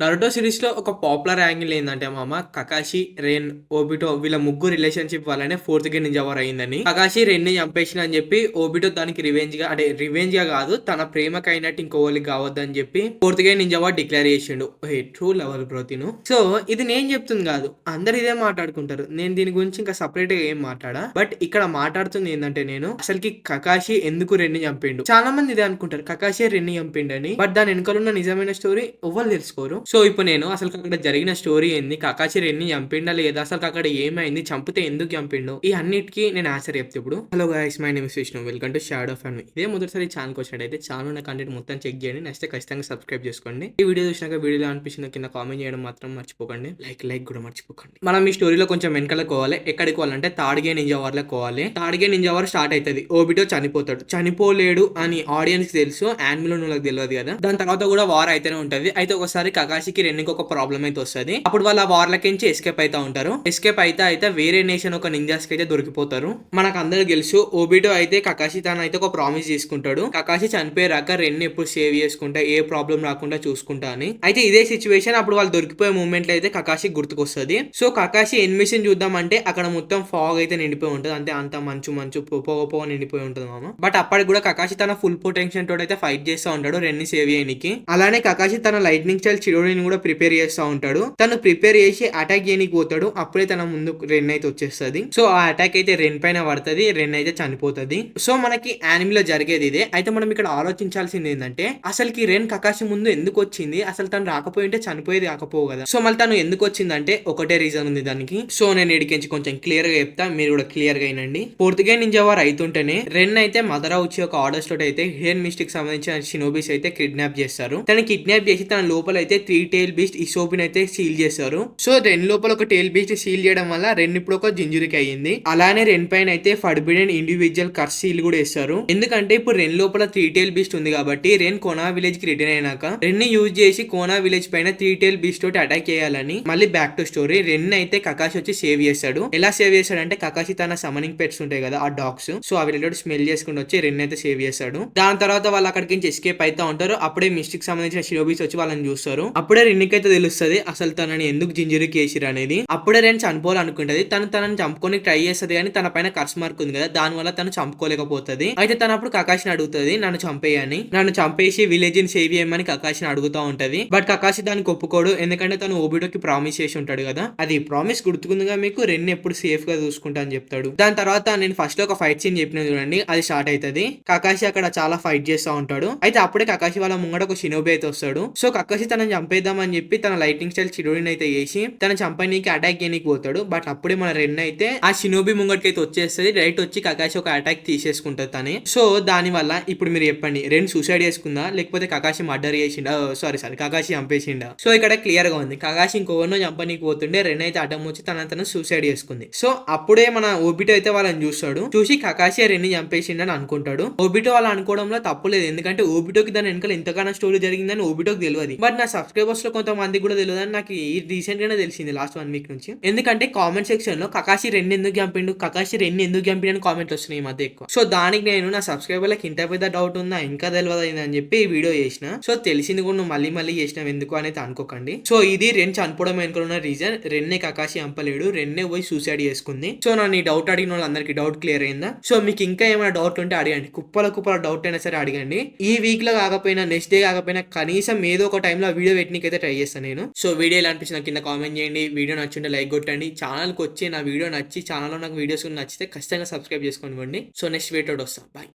Naruto series లో ఒక popular angle ఏంటంటే మామ కకాషి రెన్ ఓబిటో వీళ్ళ ముగ్గురు రిలేషన్షిప్ వల్లనే ఫోర్త్ గే నింజా వార్ అయిందని కకాషి రెన్ ని చంపేసిన అని చెప్పి ఓబిటో దానికి రివెంజ్ గా అంటే రివెంజ్ గా కాదు తన ప్రేమకు అయినట్టు ఇంకోళ్ళకి కావద్దని చెప్పి ఫోర్త్ గే నింజా వార్ డిక్లేర్ చేసిండు. ట్రూ లెవెల్ బ్రో తిను. సో ఇది నేను చెప్తుంది కాదు, అందరు ఇదే మాట్లాడుకుంటారు. నేను దీని గురించి ఇంకా సపరేట్ గా ఏం మాట్లాడా, బట్ ఇక్కడ మాట్లాడుతుంది ఏంటంటే నేను అసలుకి కకాషి ఎందుకు రెన్ని చంపిండు. చాలా మంది ఇదే అనుకుంటారు కకాషి రెన్ని చంపిండు అని, బట్ దాని వెనుకలున్న నిజమైన స్టోరీ ఎవ్వరు తెలుసుకోరు. సో ఇప్పుడు నేను అసలు అక్కడ జరిగిన స్టోరీ ఏంది, కకాషి రెన్ని చంపిండా లేదా, అసలు అక్కడ ఏమైంది, చంపితే ఎందుకు చంపిండు, ఈ అన్నిటికీ నేను ఆన్సర్ చెప్తే ఇప్పుడు. Hello guys, my name is Vishnu, welcome to shadow family. ఇదే మొదటిసారి ఛానల్కి వచ్చినట్టయితే ఛానల్ ఉన్న కంటెంట్ మొత్తం చెక్ చేయండి, నెక్స్ట్ ఖచ్చితంగా సబ్స్క్రైబ్ చేసుకోండి. ఈ వీడియో చూసినాక వీడియోలో అనిపించిన కింద కామెంట్ చేయడం మాత్రం మర్చిపోకండి, లైక్ కూడా మర్చిపోకండి. మనం ఈ స్టోరీలో కొంచెం వెనకాలకు పోవాలి. ఎక్కడికి పోవాలంటే థర్డ్ గే నింజా వార్ లో పోవాలి. థర్డ్ గే నింజా వార్ స్టార్ట్ అవుతుంది. ఓబిటో చనిపోతాడు. చనిపోలేడు అని ఆడియన్స్ తెలుసు, యానిమల్ వాళ్ళకి తెలియదు కదా. దాని తర్వాత కూడా వార్ అయితేనే ఉంటది. అయితే ఒకసారి కకాషికి రెన్నికి ఒక ప్రాబ్లం అయితే వస్తుంది. అప్పుడు వాళ్ళ వార్లకించి ఎస్కేప్ అవుతా ఉంటారు. ఎస్కేప్ అయితే వేరే నేషన్ ఒక నింజాస్ కి అయితే దొరికిపోతారు. మనకు అందరూ తెలుసు ఓబిటో అయితే కకాషి తన అయితే ఒక ప్రామిస్ తీసుకుంటాడు, కకాషి చనిపోయాక రెన్ని ఎప్పుడు సేవ్ చేసుకుంటా, ఏ ప్రాబ్లం రాకుండా చూసుకుంటా అని. అయితే ఇదే సిచ్యువేషన్ అప్పుడు వాళ్ళు దొరికిపోయే మూమెంట్ లో అయితే కకాషి గుర్తుకొస్తుంది. సో కకాషి ఎనిమిషన్ చూద్దాం అంటే అక్కడ మొత్తం ఫాగ్ అయితే నిండిపోయి ఉంటుంది. అంటే అంత మంచు పొగ నిండిపోయి ఉంటుంది మామ. బట్ అప్పటికి కూడా కకాషి తన ఫుల్ పొటెన్షియల్ తోటి అయితే ఫైట్ చేస్తూ ఉంటాడు రెన్ని సేవ్ చేయడానికి. అలానే కకాషి తన లైట్నింగ్ స్టైల్ చిరోడిని కూడా ప్రిపేర్ చేస్తూ ఉంటాడు. తను ప్రిపేర్ చేసి అటాక్ చేయడానికి పోతాడు. అప్పుడే తన ముందు రెన్ అయితే వచ్చేస్తుంది. సో ఆ అటాక్ అయితే రెన్ పైన పడుతుంది, రెన్ అయితే చనిపోతుంది. సో మనకి యానిమల్ లో జరిగేది ఇదే. అయితే మనం ఇక్కడ ఆలోచించాల్సింది ఏంటంటే అసలుకి రెన్ కకాషి ముందు ఎందుకు వచ్చింది, అసలు తను రాకపోయింటే చనిపోయేది కాకపోవు కదా. సో మళ్ళీ తను ఎందుకు వచ్చిందంటే ఒకటే రీజన్ ఉంది దానికి. సో నేను ఇడికించి కొంచెం క్లియర్ గా చెప్తా, మీరు కూడా క్లియర్ గా అయినండి. పూర్తిగా నింజా వార్ అవుతుంటేనే రెన్ అయితే మదర్ వచ్చి ఒక ఆర్డర్స్ తోటి అయితే హెయిర్ మిస్టిక్ సంబంధించిన షినోబీస్ అయితే కిడ్నాప్ చేస్తారు. తను కిడ్నాప్ చేసి తన లోపల అయితే 3 టైల్ బీస్ట్ ఇసోపిన్ అయితే సీల్ చేస్తారు. సో రెన్ లోపల ఒక టైల్ బీస్ట్ సీల్ చేయడం వల్ల రెన్ ఇప్పుడు ఒక జింజురికి అయ్యింది. అలానే రెన్ పైన అయితే ఫర్బిడెన్ ఇండివిజువల్ కర్స్ సీల్ కూడా వేస్తారు. ఎందుకంటే ఇప్పుడు రెన్ లోపల 3 టైల్ బీస్ట్ ఉంది కాబట్టి రెన్ కోనా విలేజ్ కి రిటర్న్ అయినాక రెన్ ని యూజ్ చేసి కోనా విలేజ్ పైన 3 టైల్ బీస్ట్ తోటి అటాక్ చేయాలని. మళ్ళీ బ్యాక్ టు స్టోరీ, రెన్ అయితే కకాషి వచ్చి సేవ్ చేస్తాడు. ఎలా సేవ్ చేస్తాడంటే కకాషి తన సమనింగ్ పెట్స్ ఉంటాయి కదా ఆ డాగ్స్, సో అవి రిలేటెడ్ స్మెల్ చేసుకుంటూ వచ్చి రెన్ అయితే సేవ్ చేస్తాడు. దాని తర్వాత వాళ్ళు అక్కడికి నుంచి ఎస్కేప్ అవుతా ఉంటారు. అప్పుడే మిస్టిక్ సంబంధించిన షినోబీస్ వచ్చి వాళ్ళని చూస్తారు. అప్పుడే రెన్నికి అయితే తెలుస్తుంది అసలు తనని ఎందుకు జింజురికి వేసిరు అనేది. అప్పుడే రెన్ చనిపోవాలనుకుంటది. తనని చంపుకొని ట్రై చేస్తుంది కానీ తన పైన కర్స్ మార్క్ ఉంది కదా, దాని వల్ల తను చంపుకోలేకపోతుంది. అయితే తను అప్పుడు కకాషిని అడుగుతుంది నన్ను చంపేయని, నన్ను చంపేసి విలేజ్ ని సేవ్ చేయమని కకాషిని అడుగుతా ఉంటది. బట్ కకాషి దానికి ఒప్పుకోడు, ఎందుకంటే తను ఓబిటోకి ప్రామిస్ చేసి ఉంటాడు కదా. అది ప్రామిస్ గుర్తుకుందిగా మీకు, రెన్ ఎప్పుడు సేఫ్ గా చూసుకుంటా అని చెప్తాడు. దాని తర్వాత నేను ఫస్ట్ లో ఒక ఫైట్ సీన్ చెప్పిన చూడండి, అది స్టార్ట్ అవుతుంది. కకాషి అక్కడ చాలా ఫైట్ చేస్తూ ఉంటాడు. అయితే అప్పుడే కకాషి వాళ్ళ ముంగడ ఒక షినోబి అయితే వస్తాడు. సో కకాషి తనని చంపేద్దామని చెప్పి తన లైటింగ్ స్టైల్ చిరోడిని అయితే వేసి తన చంపనీకి అటాక్ చేయడానికి పోతాడు. బట్ అప్పుడే మన రెన్ అయితే ఆ షినోబి ముంగడికి అయితే వచ్చేస్తుంది. రైట్ వచ్చి కకాషి ఒక అటాక్ తీసేసుకుంటుంది తనే. సో దాని వల్ల ఇప్పుడు మీరు చెప్పండి, రెన్ సూసైడ్ చేసుకుందా లేకపోతే కకాషి మర్డర్ చేసిండా, సారీ కకాషి చంపేసిండా. సో ఇక్కడ క్లియర్ గా ఉంది కకాషి ఇంకోవన్నో చంపనీకి పోతుండే, రెన్ అయితే అడ్డం వచ్చి తను సూసైడ్ చేసుకుంది. సో అప్పుడే మన ఓబిటో అయితే వాళ్ళని చూస్తాడు. చూసి కకాషి రెన్ చంపేసిండని అనుకుంటాడు. ఓబిటో వాళ్ళు అనుకోవడంలో తప్పులేదు, ఎందుకంటే ఓబిటోకి దాని వెనకాల ఎంతగానో స్టోరీ జరిగిందని ఓబిటోకి తెలియదు. బట్ నా సబ్స్క్రైబర్స్ లో కొంతమంది కూడా తెలియదు అని నాకు ఈ రీసెంట్ గానే తెలిసింది లాస్ట్ 1 వీక్ నుంచి. ఎందుకంటే కామెంట్ సెక్షన్ లో కకాషి రెన్ ఎందుకు చంపిండు, కకాషి రెన్ ఎందుకు చంపిండు అని కామెంట్ వస్తున్నాయి ఈ మధ్య ఎక్కువ. సో దానికి నేను నా సబ్స్క్రైబర్లకు ఇంత పెద్ద డౌట్ ఉందా ఇంకా తెలియదు అని చెప్పి ఈ వీడియో చేసిన. సో తెలిసింది కూడా నువ్వు మళ్ళీ చేసినావు ఎందుకు అనేది అనుకోకండి. సో ఇది రెన్ చనిపోవడం వెనుక ఉన్న రీజన్. రెన్నే కకాషి చంపలేడు, రెన్నే పోయి సూసైడ్ చేసుకుంది. సో నా నీ డౌట్ అడిగిన వాళ్ళందరికీ డౌట్ క్లియర్ అయిందా. సో మీకు ఇంకా ఏమైనా డౌట్ ఉంటే అడగండి, కుప్పల డౌట్ అయినా సరే అడగండి. ఈ వీక్ లో కాకపోయినా నెక్స్ట్ డే కాకపోయినా కనీసం ఏదో ఒక టైంలో వీడియో పెట్టడానికి అయితే ట్రై చేస్తాను నేను. సో వీడియో ఎలా అనిపించిన కింద కామెంట్ చేయండి. వీడియో నచ్చుంటే లైక్ కొట్టండి. ఛానల్కి వచ్చి నా వీడియో నచ్చి ఛానల్లో నాకు వీడియోస్ నచ్చితే ఖచ్చితంగా సబ్స్క్రైబ్ చేసుకోనివ్వండి. సో నెక్స్ట్ వీడియో వస్తాం. బాయ్.